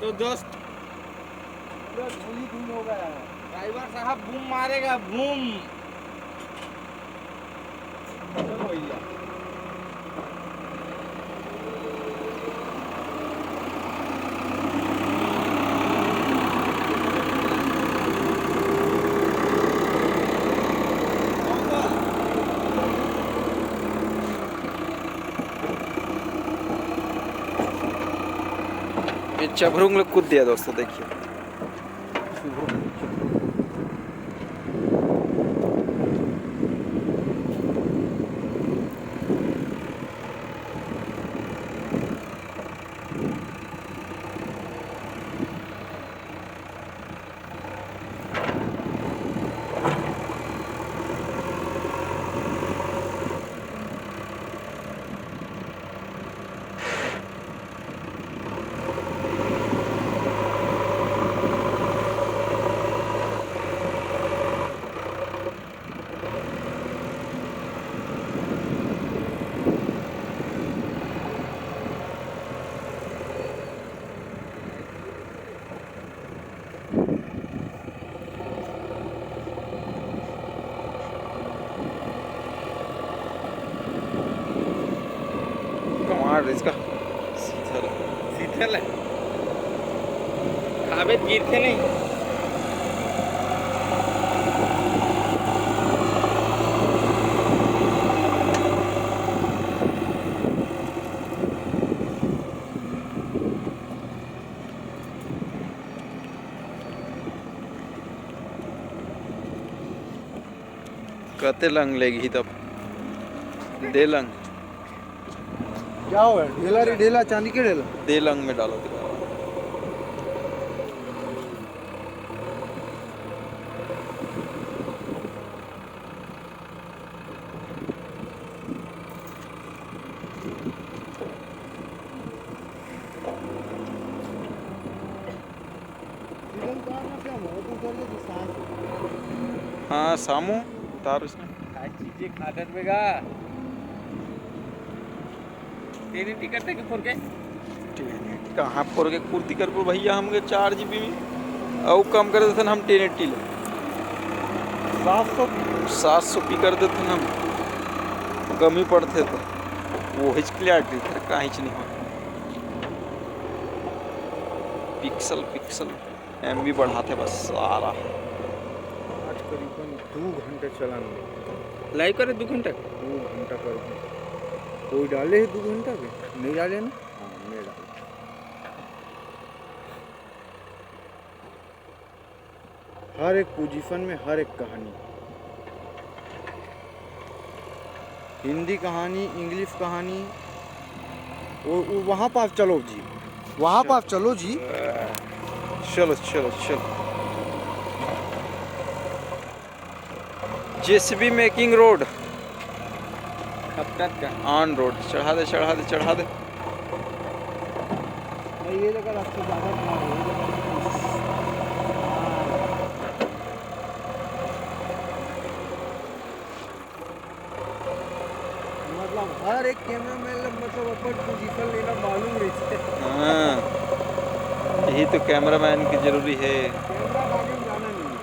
तो दोस्त पूरा धूल ही धूल हो गया है। ड्राइवर साहब बूम मारेगा बूम। चलो भैया ये चभरुंग लोग कूद दिया दोस्तों, देखिए। कमाल इसका शीतल है खाबे गिरते नहीं। कते लंग लेगी तब दे लंग क्या हुआ? ढेला रे ढेला, चांदी के ढेला। दे लंग में डालो दिला। हाँ सामू उतार उसने काय चीजें खादर बेगा तेरी टिकट है कि फोर के कहाँ पर के कुर्ती कर पर भैया हमके 4 GB में और कम कर देते हम 1080 ले 700 पी कर देते हम कम ही पड़ते तो वो हिच क्लियरिटी फिर कहीं नहीं हो पिक्सल MB बढ़ाते बस सारा। आज करीबन 2 घंटे चलाएंगे। लाइव करे 2 घंटा 2 घंटा कर कोई डाले है 2 घंटा के? नहीं डाले ना? हाँ नहीं डाले। हर एक पोजीशन में हर एक कहानी, हिंदी कहानी, इंग्लिश कहानी। वो वहाँ पर आप चलो जी, वहाँ पर आप चलो जी। चलो JCB मेकिंग रोड कब तक का ऑन रोड चढ़ा दे ये जगह सबसे ज़्यादा खराब है। मतलब हर एक कैमरा में मतलब अपन पोजीशन लेना मालूम रहता है। हाँ यही तो कैमरामैन की जरूरी है। कैमरा आगे जाना नहीं है।